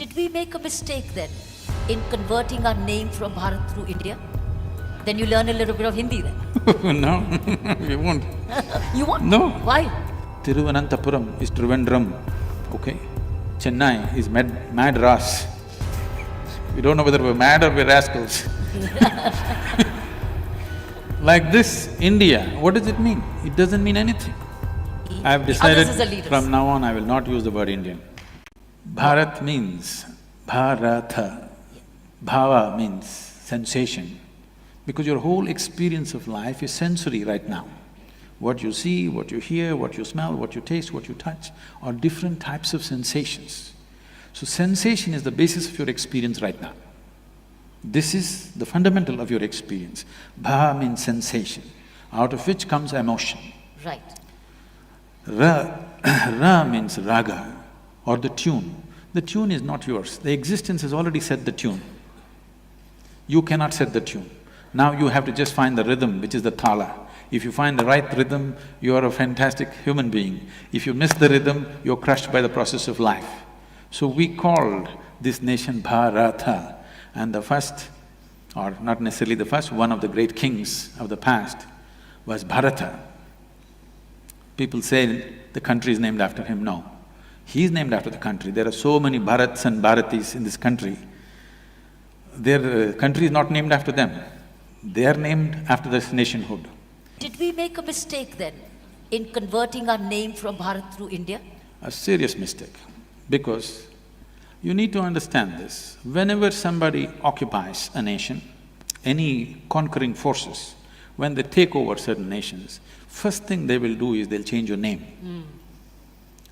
Did we make a mistake then in converting our name from Bharat through India? Then you learn a little bit of Hindi then. No, you won't. You won't? No. Why? Thiruvananthapuram is Trivandrum, okay? Chennai is Madras. We don't know whether we're mad or we're rascals. Like this, India, what does it mean? It doesn't mean anything. I've decided from now on I will not use the word Indian. Bharat means Bharata. Bhava means sensation. Because your whole experience of life is sensory right now. What you see, what you hear, what you smell, what you taste, what you touch are different types of sensations. So sensation is the basis of your experience right now. This is the fundamental of your experience. Bha means sensation, out of which comes emotion. Right. Ra means raga or the tune. The tune is not yours, the existence has already set the tune. You cannot set the tune. Now you have to just find the rhythm, which is the thala. If you find the right rhythm, you are a fantastic human being. If you miss the rhythm, you're crushed by the process of life. So we called this nation Bharata, and the first, or not necessarily the first, one of the great kings of the past was Bharata. People say the country is named after him. No, he is named after the country. There are so many Bharats and Bharatis in this country. Their country is not named after them. They are named after this nationhood. Did we make a mistake then in converting our name from Bharat through India? A serious mistake, because you need to understand this. Whenever somebody occupies a nation, any conquering forces, when they take over certain nations, first thing they will do is they'll change your name.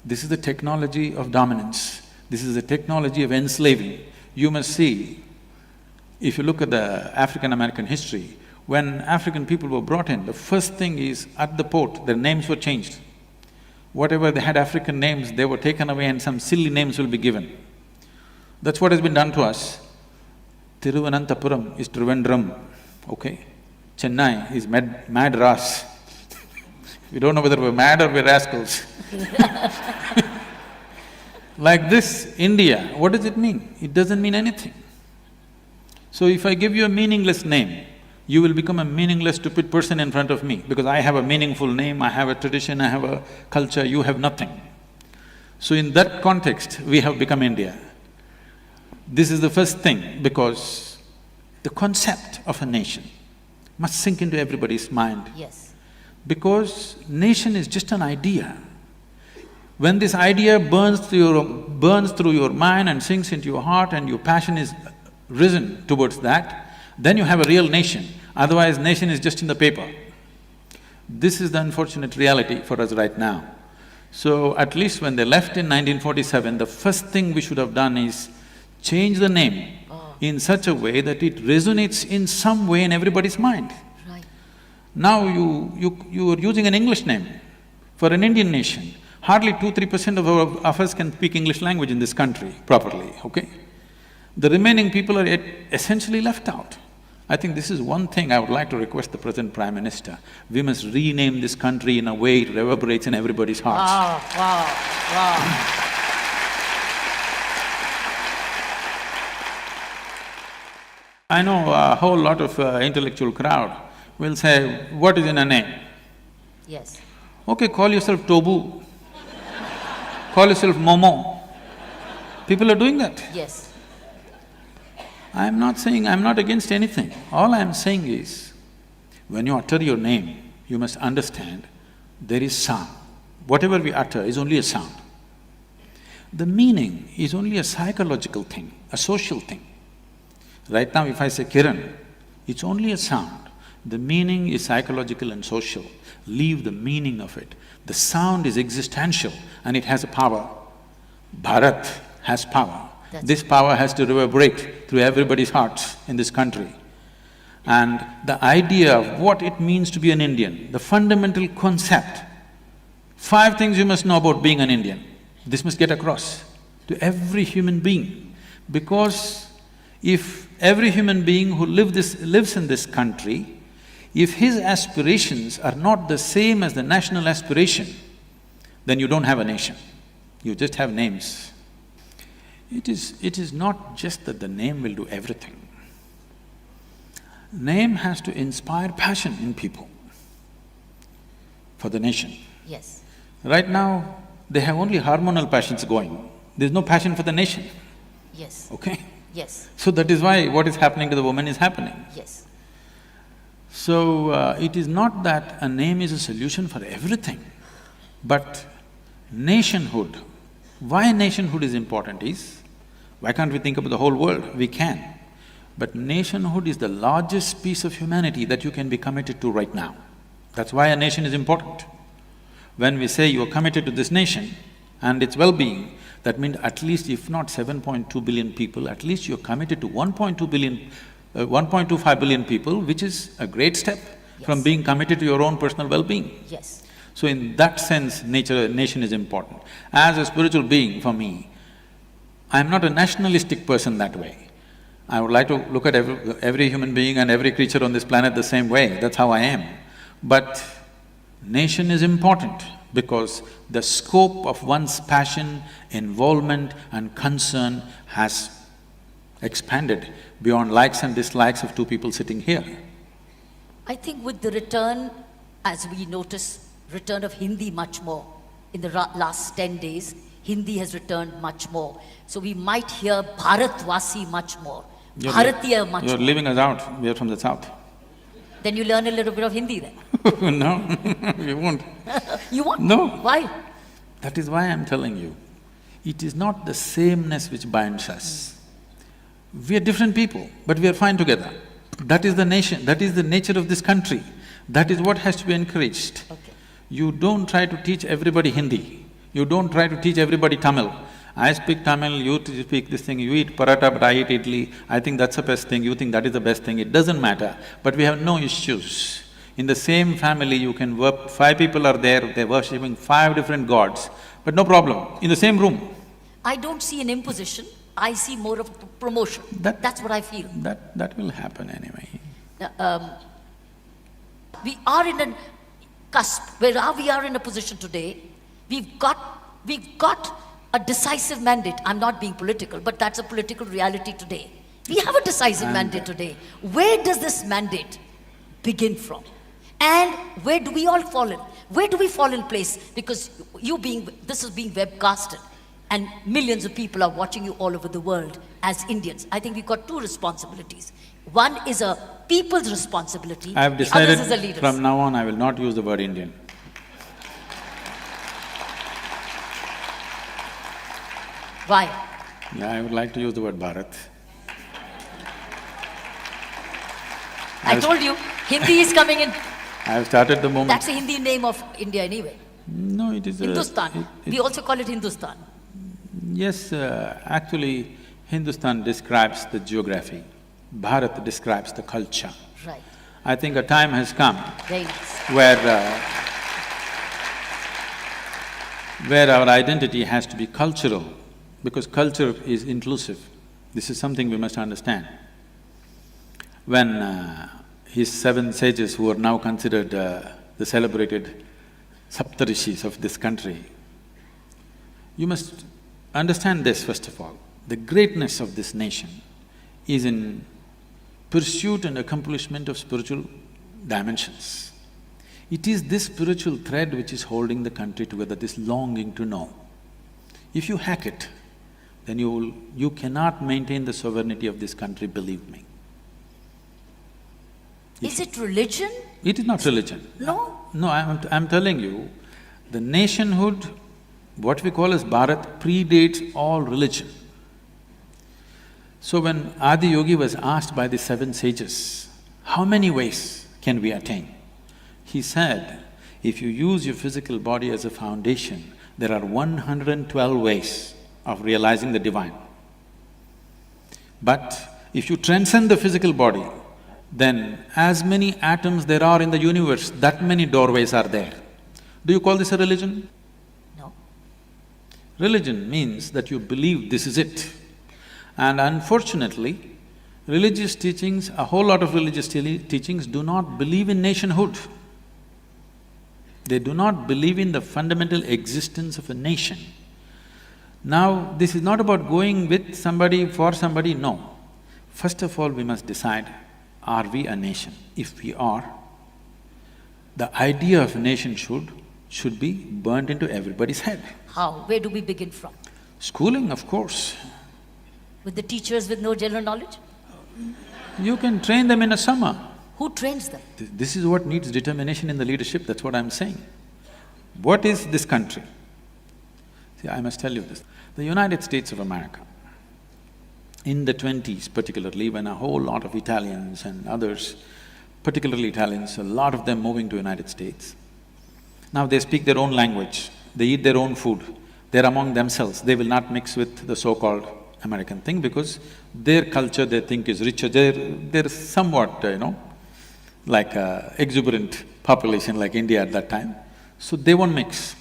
This is the technology of dominance. This is the technology of enslaving. You must see, if you look at the African-American history, when African people were brought in, the first thing is, at the port, their names were changed. Whatever they had African names, they were taken away and some silly names will be given. That's what has been done to us. Thiruvananthapuram is Trivandrum, okay? Chennai is Madras. We don't know whether we're mad or we're rascals. Like this, India, what does it mean? It doesn't mean anything. So if I give you a meaningless name, you will become a meaningless, stupid person in front of me, because I have a meaningful name, I have a tradition, I have a culture, you have nothing. So in that context, we have become India. This is the first thing, because the concept of a nation must sink into everybody's mind. Yes. Because nation is just an idea. When this idea burns through your mind and sinks into your heart and your passion is risen towards that, then you have a real nation. Otherwise, nation is just in the paper. This is the unfortunate reality for us right now. So at least when they left in 1947, the first thing we should have done is change the name in such a way that it resonates in some way in everybody's mind. Right. Now you are using an English name for an Indian nation. Hardly 2–3% of us can speak English language in this country properly, okay? The remaining people are essentially left out. I think this is one thing I would like to request the present Prime Minister. We must rename this country in a way it reverberates in everybody's hearts. Wow. I know a whole lot of intellectual crowd will say, what is in a name? Yes. Okay, call yourself Tobu, call yourself Momo. People are doing that. Yes. I'm not saying… I'm not against anything. All I'm saying is, when you utter your name, you must understand there is sound. Whatever we utter is only a sound. The meaning is only a psychological thing, a social thing. Right now if I say Kiran, it's only a sound. The meaning is psychological and social. Leave the meaning of it. The sound is existential and it has a power. Bharat has power. This power has to reverberate through everybody's hearts in this country. And the idea of what it means to be an Indian, the fundamental concept, 5 things you must know about being an Indian. This must get across to every human being, because if every human being who lives in this country, if his aspirations are not the same as the national aspiration, then you don't have a nation, you just have names. It is not just that the name will do everything. Name has to inspire passion in people for the nation. Yes. Right now, they have only hormonal passions going. There's no passion for the nation, Yes. okay? Yes. So that is why what is happening to the woman is happening. Yes. So, it is not that a name is a solution for everything, but nationhood. Why nationhood is important is, why can't we think about the whole world? We can. But nationhood is the largest piece of humanity that you can be committed to right now. That's why a nation is important. When we say you are committed to this nation and its well-being, that means at least if not 7.2 billion people, at least you're committed to 1.2 billion, 1.25 billion people, which is a great step from being committed to your own personal well-being. Yes. So in that sense, nation is important. As a spiritual being, for me, I'm not a nationalistic person that way. I would like to look at every human being and every creature on this planet the same way, that's how I am. But nation is important because the scope of one's passion, involvement and concern has expanded beyond likes and dislikes of two people sitting here. I think with the return, as we notice, return of Hindi much more. In the last 10 days, Hindi has returned much more. So we might hear Bharat Vasi much more, Bharatiya much You're more. leaving us out, we are from the south. Then you learn a little bit of Hindi then. No, we won't. You won't? No. Why? That is why I'm telling you, it is not the sameness which binds us. We are different people, but we are fine together. That is the nation, that is the nature of this country. That is what has to be encouraged. Okay. You don't try to teach everybody Hindi, you don't try to teach everybody Tamil. I speak Tamil, you speak this thing, you eat paratha but I eat idli, I think that's the best thing, you think that is the best thing, it doesn't matter. But we have no issues. In the same family you can work… 5 people are there, they're worshipping 5 different gods, but no problem, in the same room. I don't see an imposition, I see more of a promotion. That's what I feel. That will happen anyway. We are in a cusp, where we are in a position today, we've got a decisive mandate. I'm not being political, but that's a political reality today. We have a decisive mandate today. Where does this mandate begin from? And where do we all fall in? Where do we fall in place? Because this is being webcasted, and millions of people are watching you all over the world as Indians. I think we've got 2 responsibilities. One is a people's responsibility, I have the other is a decided leader's. from now on I will not use the word Indian. Why? Yeah, I would like to use the word Bharat. I told you, Hindi is coming in. I have started the movement. That's the Hindi name of India anyway. No, it is Hindustan. We also call it Hindustan. Yes, actually, Hindustan describes the geography, Bharat describes the culture. Right. I think a time has come Very nice. where our identity has to be cultural, because culture is inclusive. This is something we must understand. When his 7 sages, who are now considered the celebrated Saptarishis of this country, you must understand this first of all. The greatness of this nation is in pursuit and accomplishment of spiritual dimensions. It is this spiritual thread which is holding the country together, this longing to know. If you hack it, then you cannot maintain the sovereignty of this country, believe me. Is it religion? It is not religion. No? No, I'm telling you, the nationhood, what we call as Bharat, predates all religion. So when Adi Yogi was asked by the 7 sages, how many ways can we attain? He said, if you use your physical body as a foundation, there are 112 ways of realizing the divine. But if you transcend the physical body, then as many atoms there are in the universe, that many doorways are there. Do you call this a religion? No. Religion means that you believe this is it. And unfortunately, religious teachings, a whole lot of religious teachings do not believe in nationhood. They do not believe in the fundamental existence of a nation. Now, this is not about going with somebody, for somebody, no. First of all, we must decide, are we a nation? If we are, the idea of a nation should be burnt into everybody's head. How? Where do we begin from? Schooling, of course. With the teachers with no general knowledge? You can train them in a summer. Who trains them? This is what needs determination in the leadership, that's what I'm saying. What is this country? See, I must tell you this. The United States of America, in the 20s particularly, when a whole lot of Italians and others, particularly Italians, a lot of them moving to United States. Now they speak their own language, they eat their own food, they're among themselves, they will not mix with the so-called American thing because their culture they think is richer, they're somewhat, like a exuberant population like India at that time, so they won't mix.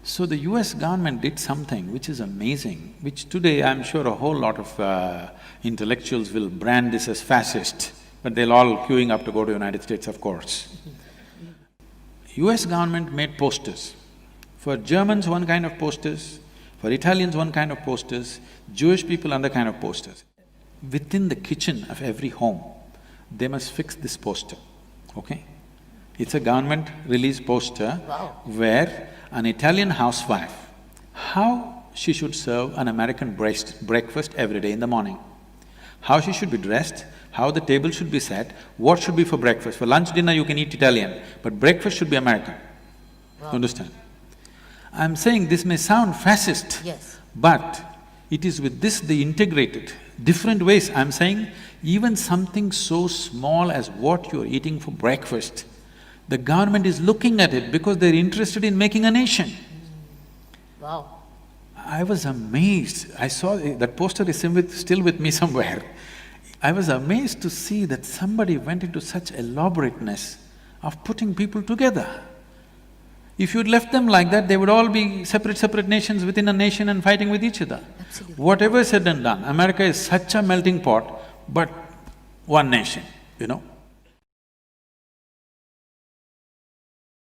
So the US government did something which is amazing, which today I'm sure a whole lot of intellectuals will brand this as fascist, but they'll all queuing up to go to United States, of course. US government made posters. For Germans, one kind of posters, for Italians, one kind of posters, Jewish people, another kind of posters. Within the kitchen of every home, they must fix this poster, okay? It's a government-released poster where an Italian housewife, how she should serve an American breakfast every day in the morning, how she should be dressed, how the table should be set, what should be for breakfast. For lunch, dinner you can eat Italian, but breakfast should be American. You understand? I'm saying this may sound fascist, Yes. but it is with this they integrated different ways. I'm saying even something so small as what you're eating for breakfast, the government is looking at it because they're interested in making a nation. Wow. I was amazed. I saw that poster is still with me somewhere. I was amazed to see that somebody went into such elaborateness of putting people together. If you'd left them like that, they would all be separate nations within a nation and fighting with each other. Absolutely. Whatever said and done, America is such a melting pot, but one nation,